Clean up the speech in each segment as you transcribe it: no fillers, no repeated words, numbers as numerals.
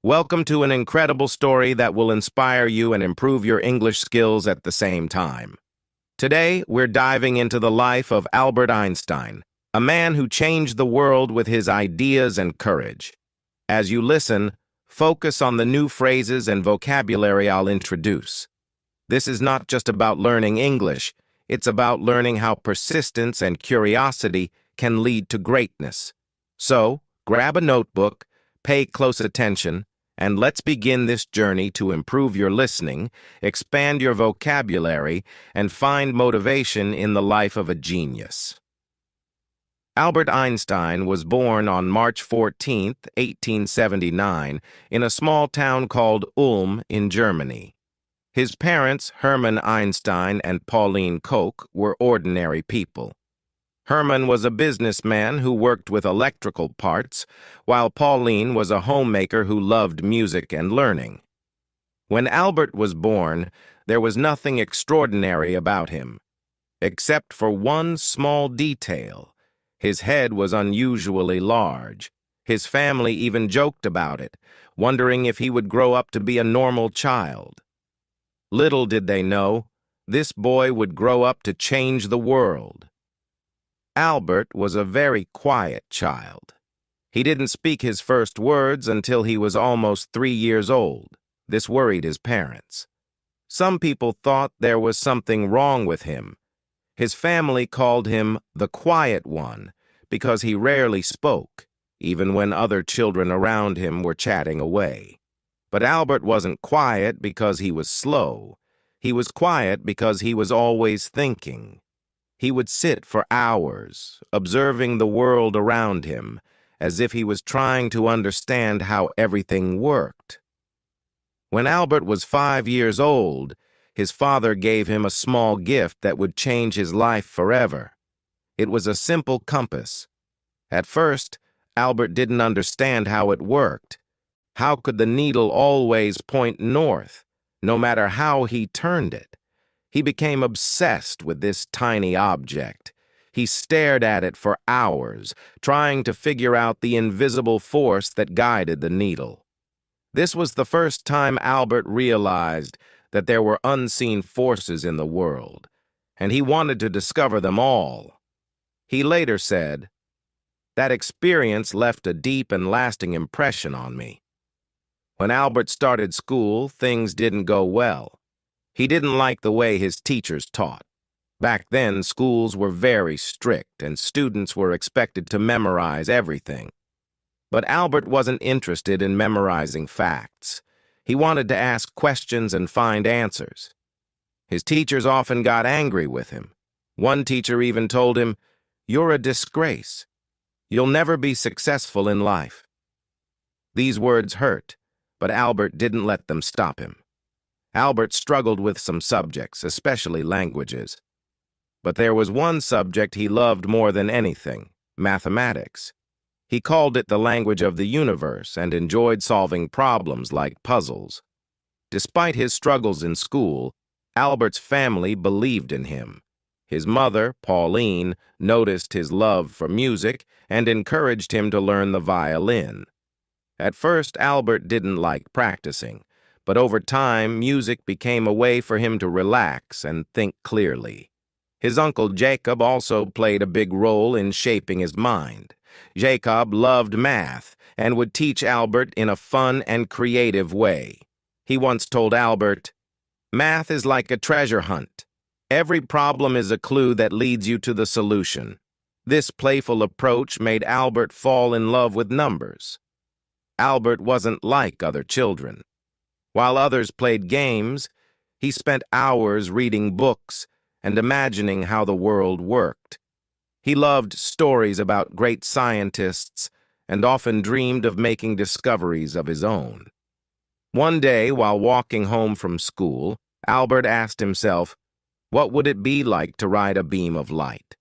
Welcome to an incredible story that will inspire you and improve your English skills at the same time. Today, we're diving into the life of Albert Einstein, a man who changed the world with his ideas and courage. As you listen, focus on the new phrases and vocabulary I'll introduce. This is not just about learning English, it's about learning how persistence and curiosity can lead to greatness. So, grab a notebook, pay close attention, and let's begin this journey to improve your listening, expand your vocabulary, and find motivation in the life of a genius. Albert Einstein was born on March 14, 1879, in a small town called Ulm in Germany. His parents, Hermann Einstein and Pauline Koch, were ordinary people. Hermann was a businessman who worked with electrical parts, while Pauline was a homemaker who loved music and learning. When Albert was born, there was nothing extraordinary about him, except for one small detail. His head was unusually large. His family even joked about it, wondering if he would grow up to be a normal child. Little did they know, this boy would grow up to change the world. Albert was a very quiet child. He didn't speak his first words until he was almost 3 years old. This worried his parents. Some people thought there was something wrong with him. His family called him the quiet one because he rarely spoke, even when other children around him were chatting away. But Albert wasn't quiet because he was slow. He was quiet because he was always thinking. He would sit for hours, observing the world around him, as if he was trying to understand how everything worked. When Albert was 5 years old, his father gave him a small gift that would change his life forever. It was a simple compass. At first, Albert didn't understand how it worked. How could the needle always point north, no matter how he turned it? He became obsessed with this tiny object. He stared at it for hours, trying to figure out the invisible force that guided the needle. This was the first time Albert realized that there were unseen forces in the world, and he wanted to discover them all. He later said, "That experience left a deep and lasting impression on me." When Albert started school, things didn't go well. He didn't like the way his teachers taught. Back then, schools were very strict, and students were expected to memorize everything. But Albert wasn't interested in memorizing facts. He wanted to ask questions and find answers. His teachers often got angry with him. One teacher even told him, "You're a disgrace. You'll never be successful in life." These words hurt, but Albert didn't let them stop him. Albert struggled with some subjects, especially languages. But there was one subject he loved more than anything: mathematics. He called it the language of the universe and enjoyed solving problems like puzzles. Despite his struggles in school, Albert's family believed in him. His mother, Pauline, noticed his love for music and encouraged him to learn the violin. At first, Albert didn't like practicing, but over time, music became a way for him to relax and think clearly. His uncle Jacob also played a big role in shaping his mind. Jacob loved math and would teach Albert in a fun and creative way. He once told Albert, "Math is like a treasure hunt. Every problem is a clue that leads you to the solution." This playful approach made Albert fall in love with numbers. Albert wasn't like other children. While others played games, he spent hours reading books and imagining how the world worked. He loved stories about great scientists and often dreamed of making discoveries of his own. One day, while walking home from school, Albert asked himself, what would it be like to ride a beam of light?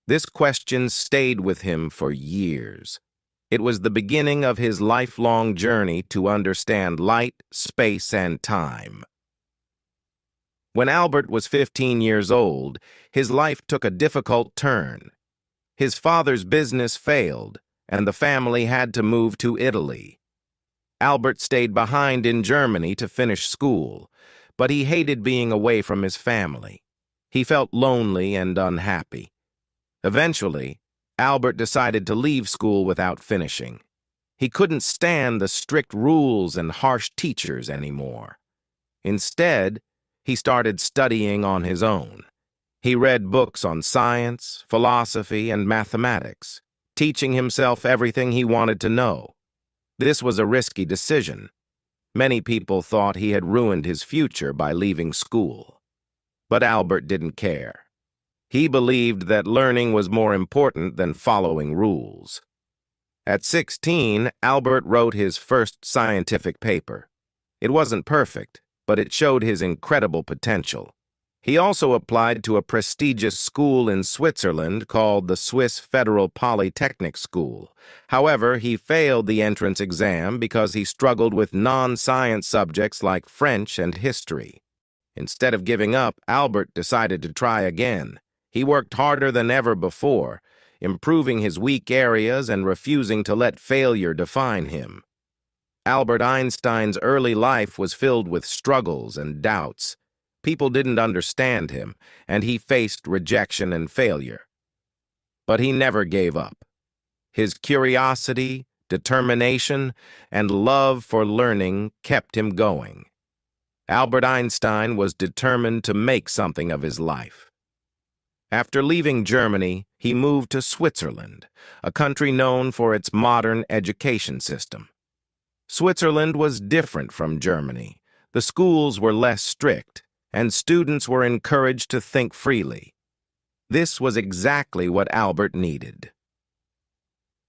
This question stayed with him for years. It was the beginning of his lifelong journey to understand light, space, and time. When Albert was 15 years old, his life took a difficult turn. His father's business failed, and the family had to move to Italy. Albert stayed behind in Germany to finish school, but he hated being away from his family. He felt lonely and unhappy. Eventually, Albert decided to leave school without finishing. He couldn't stand the strict rules and harsh teachers anymore. Instead, he started studying on his own. He read books on science, philosophy, and mathematics, teaching himself everything he wanted to know. This was a risky decision. Many people thought he had ruined his future by leaving school. But Albert didn't care. He believed that learning was more important than following rules. At 16, Albert wrote his first scientific paper. It wasn't perfect, but it showed his incredible potential. He also applied to a prestigious school in Switzerland called the Swiss Federal Polytechnic School. However, he failed the entrance exam because he struggled with non-science subjects like French and history. Instead of giving up, Albert decided to try again. He worked harder than ever before, improving his weak areas and refusing to let failure define him. Albert Einstein's early life was filled with struggles and doubts. People didn't understand him, and he faced rejection and failure. But he never gave up. His curiosity, determination, and love for learning kept him going. Albert Einstein was determined to make something of his life. After leaving Germany, he moved to Switzerland, a country known for its modern education system. Switzerland was different from Germany. The schools were less strict, and students were encouraged to think freely. This was exactly what Albert needed.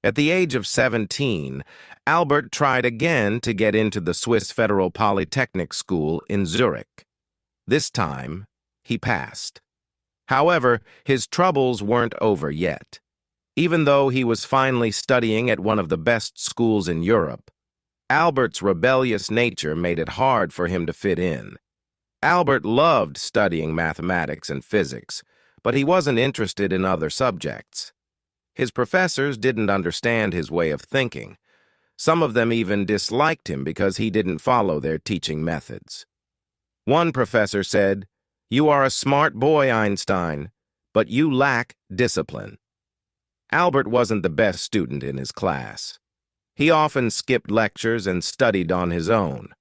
At the age of 17, Albert tried again to get into the Swiss Federal Polytechnic School in Zurich. This time, he passed. However, his troubles weren't over yet. Even though he was finally studying at one of the best schools in Europe, Albert's rebellious nature made it hard for him to fit in. Albert loved studying mathematics and physics, but he wasn't interested in other subjects. His professors didn't understand his way of thinking. Some of them even disliked him because he didn't follow their teaching methods. One professor said, "You are a smart boy, Einstein, but you lack discipline." Albert wasn't the best student in his class. He often skipped lectures and studied on his own.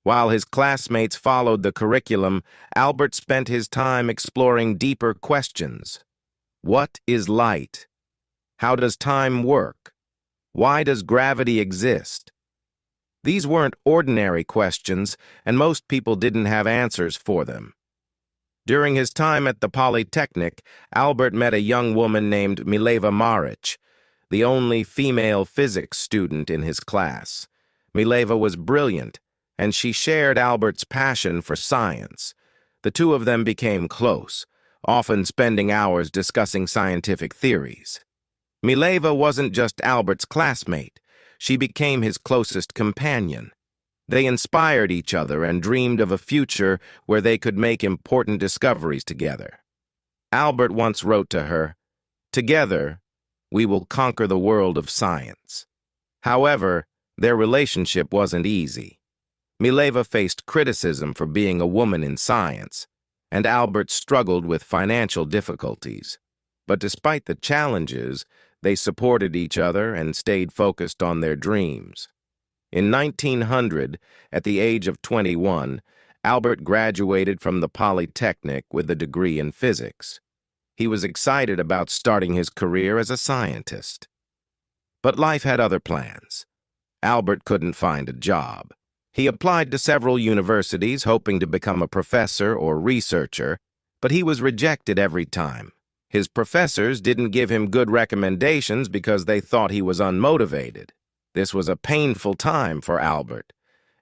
While his classmates followed the curriculum, Albert spent his time exploring deeper questions. What is light? How does time work? Why does gravity exist? These weren't ordinary questions, and most people didn't have answers for them. During his time at the Polytechnic, Albert met a young woman named Mileva Maric, the only female physics student in his class. Mileva was brilliant, and she shared Albert's passion for science. The two of them became close, often spending hours discussing scientific theories. Mileva wasn't just Albert's classmate. She became his closest companion. They inspired each other and dreamed of a future where they could make important discoveries together. Albert once wrote to her, "Together, we will conquer the world of science." However, their relationship wasn't easy. Mileva faced criticism for being a woman in science, and Albert struggled with financial difficulties. But despite the challenges, they supported each other and stayed focused on their dreams. In 1900, at the age of 21, Albert graduated from the Polytechnic with a degree in physics. He was excited about starting his career as a scientist. But life had other plans. Albert couldn't find a job. He applied to several universities hoping to become a professor or researcher, but he was rejected every time. His professors didn't give him good recommendations because they thought he was unmotivated. This was a painful time for Albert.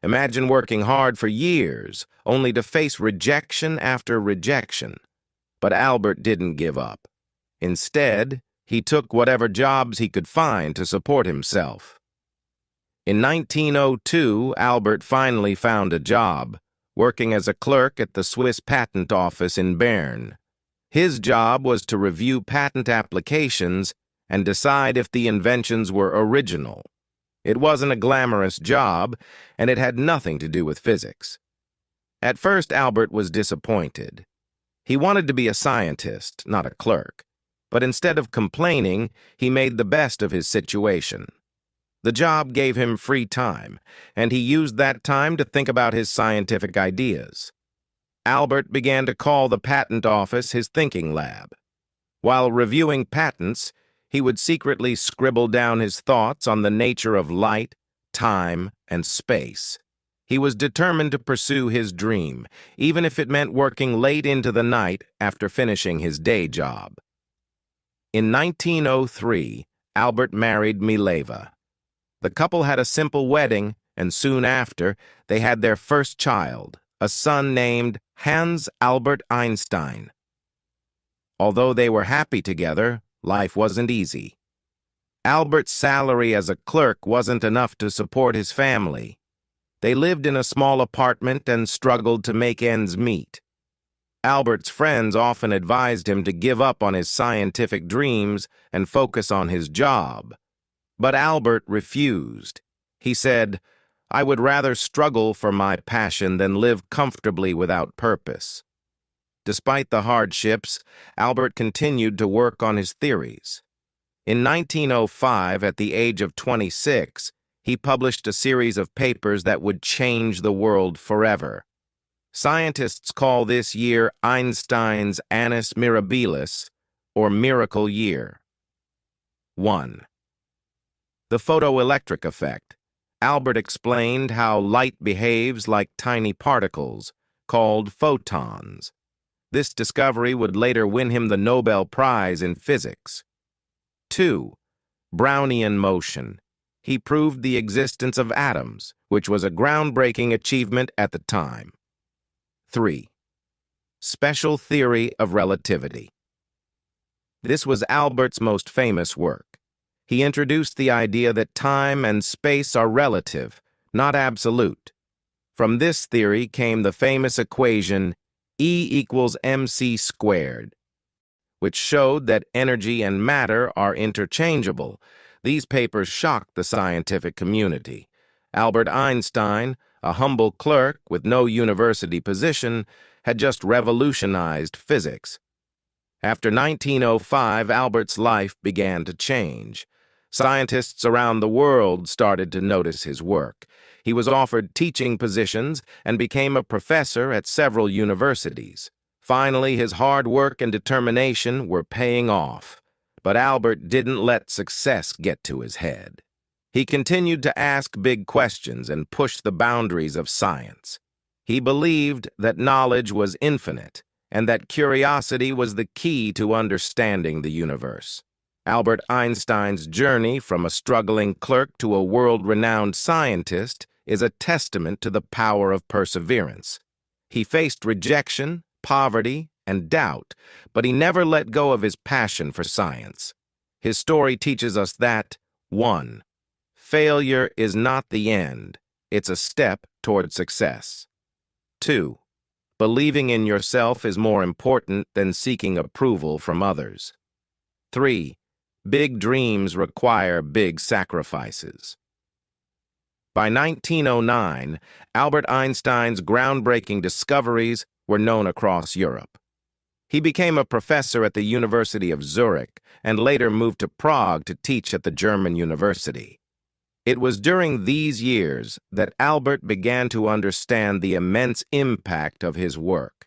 Imagine working hard for years, only to face rejection after rejection. But Albert didn't give up. Instead, he took whatever jobs he could find to support himself. In 1902, Albert finally found a job, working as a clerk at the Swiss Patent Office in Bern. His job was to review patent applications and decide if the inventions were original. It wasn't a glamorous job, and it had nothing to do with physics. At first, Albert was disappointed. He wanted to be a scientist, not a clerk. But instead of complaining, he made the best of his situation. The job gave him free time, and he used that time to think about his scientific ideas. Albert began to call the patent office his thinking lab. While reviewing patents, he would secretly scribble down his thoughts on the nature of light, time, and space. He was determined to pursue his dream, even if it meant working late into the night after finishing his day job. In 1903, Albert married Mileva. The couple had a simple wedding, and soon after, they had their first child, a son named Hans Albert Einstein. Although they were happy together, life wasn't easy. Albert's salary as a clerk wasn't enough to support his family. They lived in a small apartment and struggled to make ends meet. Albert's friends often advised him to give up on his scientific dreams and focus on his job. But Albert refused. He said, "I would rather struggle for my passion than live comfortably without purpose." Despite the hardships, Albert continued to work on his theories. In 1905, at the age of 26, he published a series of papers that would change the world forever. Scientists call this year Einstein's Annus Mirabilis, or Miracle Year. 1. The photoelectric effect. Albert explained how light behaves like tiny particles, called photons. This discovery would later win him the Nobel Prize in Physics. 2. Brownian motion. He proved the existence of atoms, which was a groundbreaking achievement at the time. 3. Special theory of relativity. This was Albert's most famous work. He introduced the idea that time and space are relative, not absolute. From this theory came the famous equation E = mc squared, which showed that energy and matter are interchangeable. These papers shocked the scientific community. Albert Einstein, a humble clerk with no university position, had just revolutionized physics. After 1905, Albert's life began to change. Scientists around the world started to notice his work. He was offered teaching positions and became a professor at several universities. Finally, his hard work and determination were paying off. But Albert didn't let success get to his head. He continued to ask big questions and push the boundaries of science. He believed that knowledge was infinite and that curiosity was the key to understanding the universe. Albert Einstein's journey from a struggling clerk to a world-renowned scientist is a testament to the power of perseverance. He faced rejection, poverty, and doubt, but he never let go of his passion for science. His story teaches us that, 1. Failure is not the end, it's a step toward success. 2. Believing in yourself is more important than seeking approval from others. 3. Big dreams require big sacrifices. By 1909, Albert Einstein's groundbreaking discoveries were known across Europe. He became a professor at the University of Zurich and later moved to Prague to teach at the German university. It was during these years that Albert began to understand the immense impact of his work.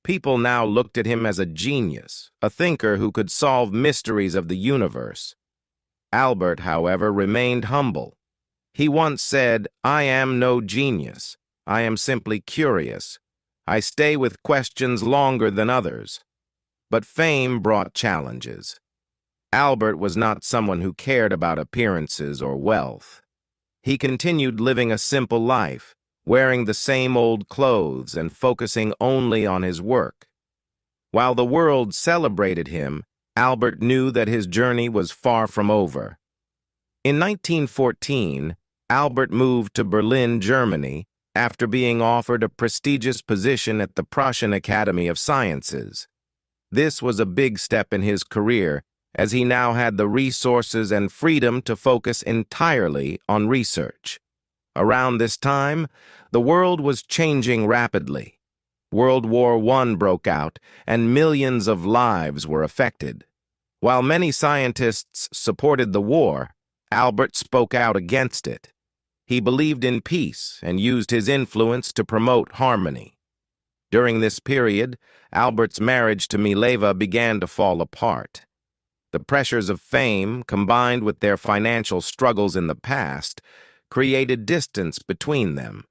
People now looked at him as a genius, a thinker who could solve mysteries of the universe. Albert, however, remained humble. He once said, "I am no genius. I am simply curious. I stay with questions longer than others." But fame brought challenges. Albert was not someone who cared about appearances or wealth. He continued living a simple life, wearing the same old clothes and focusing only on his work. While the world celebrated him, Albert knew that his journey was far from over. In 1914, Albert moved to Berlin, Germany, after being offered a prestigious position at the Prussian Academy of Sciences. This was a big step in his career, as he now had the resources and freedom to focus entirely on research. Around this time, the world was changing rapidly. World War I broke out, and millions of lives were affected. While many scientists supported the war, Albert spoke out against it. He believed in peace and used his influence to promote harmony. During this period, Albert's marriage to Mileva began to fall apart. The pressures of fame, combined with their financial struggles in the past, created distance between them.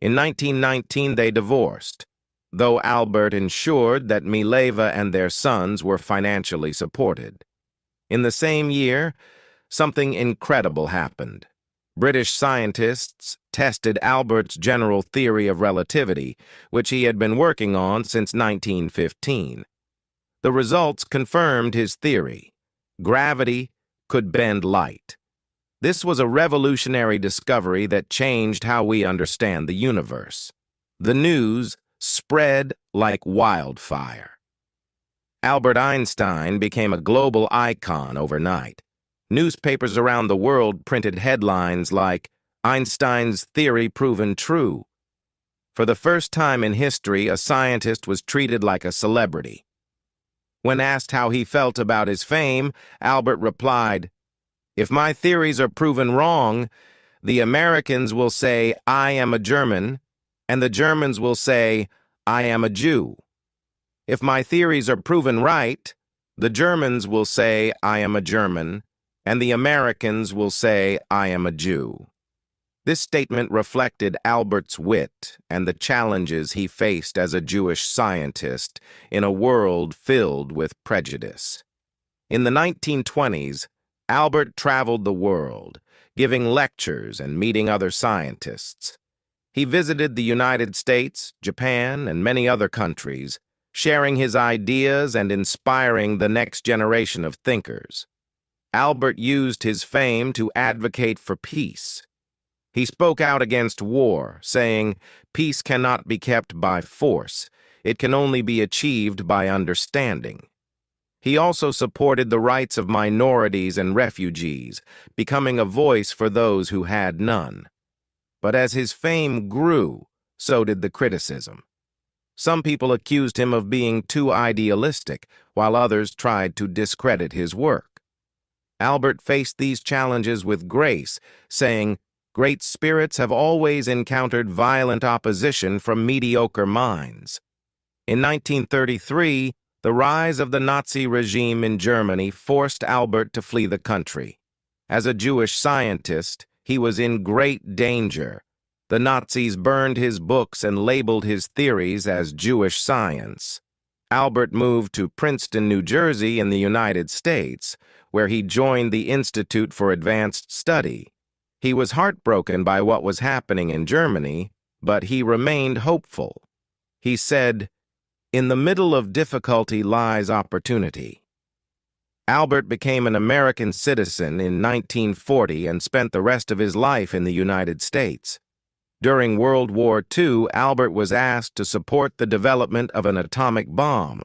In 1919, they divorced, though Albert ensured that Mileva and their sons were financially supported. In the same year, something incredible happened. British scientists tested Albert's general theory of relativity, which he had been working on since 1915. The results confirmed his theory. Gravity could bend light. This was a revolutionary discovery that changed how we understand the universe. The news spread like wildfire. Albert Einstein became a global icon overnight. Newspapers around the world printed headlines like, "Einstein's theory proven true." For the first time in history, a scientist was treated like a celebrity. When asked how he felt about his fame, Albert replied, "If my theories are proven wrong, the Americans will say, 'I am a German,' and the Germans will say, 'I am a Jew.' If my theories are proven right, the Germans will say, 'I am a German,' and the Americans will say, 'I am a Jew.'" This statement reflected Albert's wit and the challenges he faced as a Jewish scientist in a world filled with prejudice. In the 1920s, Albert traveled the world, giving lectures and meeting other scientists. He visited the United States, Japan, and many other countries, sharing his ideas and inspiring the next generation of thinkers. Albert used his fame to advocate for peace. He spoke out against war, saying, "Peace cannot be kept by force. It can only be achieved by understanding." He also supported the rights of minorities and refugees, becoming a voice for those who had none. But as his fame grew, so did the criticism. Some people accused him of being too idealistic, while others tried to discredit his work. Albert faced these challenges with grace, saying, "Great spirits have always encountered violent opposition from mediocre minds." In 1933, the rise of the Nazi regime in Germany forced Albert to flee the country. As a Jewish scientist, he was in great danger. The Nazis burned his books and labeled his theories as Jewish science. Albert moved to Princeton, New Jersey in the United States, where he joined the Institute for Advanced Study. He was heartbroken by what was happening in Germany, but he remained hopeful. He said, "In the middle of difficulty lies opportunity." Albert became an American citizen in 1940 and spent the rest of his life in the United States. During World War II, Albert was asked to support the development of an atomic bomb.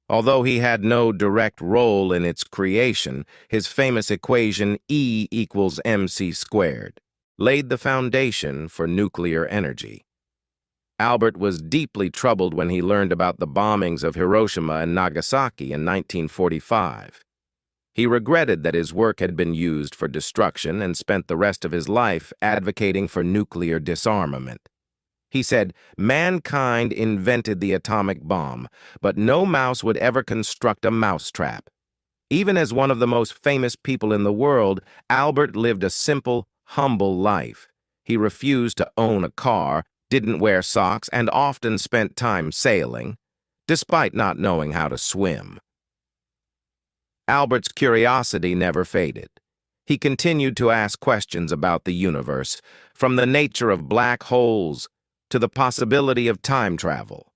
Although he had no direct role in its creation, his famous equation E equals mc squared laid the foundation for nuclear energy. Albert was deeply troubled when he learned about the bombings of Hiroshima and Nagasaki in 1945. He regretted that his work had been used for destruction and spent the rest of his life advocating for nuclear disarmament. He said, "Mankind invented the atomic bomb, but no mouse would ever construct a mousetrap." Even as one of the most famous people in the world, Albert lived a simple, humble life. He refused to own a car, didn't wear socks, and often spent time sailing, despite not knowing how to swim. Albert's curiosity never faded. He continued to ask questions about the universe, from the nature of black holes to the possibility of time travel.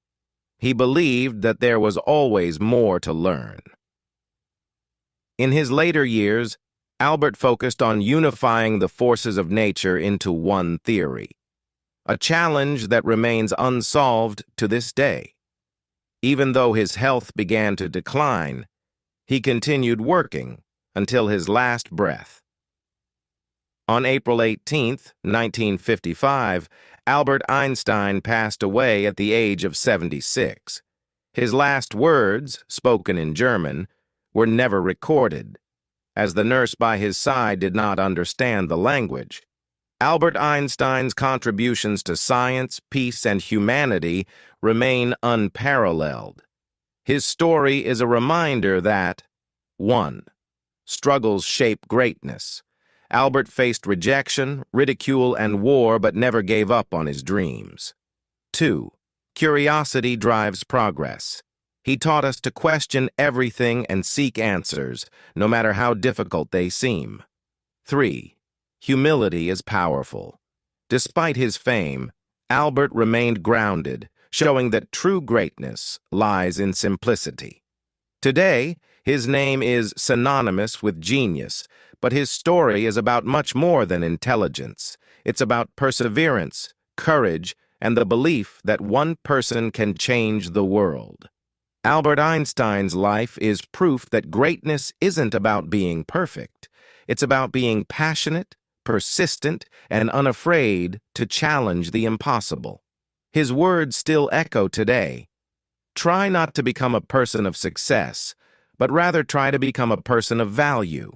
He believed that there was always more to learn. In his later years, Albert focused on unifying the forces of nature into one theory, a challenge that remains unsolved to this day. Even though his health began to decline, He continued working until his last breath. On April 18, 1955, Albert Einstein passed away at the age of 76. His last words, spoken in German, were never recorded, as the nurse by his side did not understand the language. Albert Einstein's contributions to science, peace, and humanity remain unparalleled. His story is a reminder that 1. Struggles shape greatness. Albert faced rejection, ridicule, and war, but never gave up on his dreams. 2. Curiosity drives progress. He taught us to question everything and seek answers, no matter how difficult they seem. 3. Humility is powerful. Despite his fame, Albert remained grounded, showing that true greatness lies in simplicity. Today, his name is synonymous with genius, but his story is about much more than intelligence. It's about perseverance, courage, and the belief that one person can change the world. Albert Einstein's life is proof that greatness isn't about being perfect. It's about being passionate, persistent, and unafraid to challenge the impossible. His words still echo today. Try not to become a person of success, but rather try to become a person of value.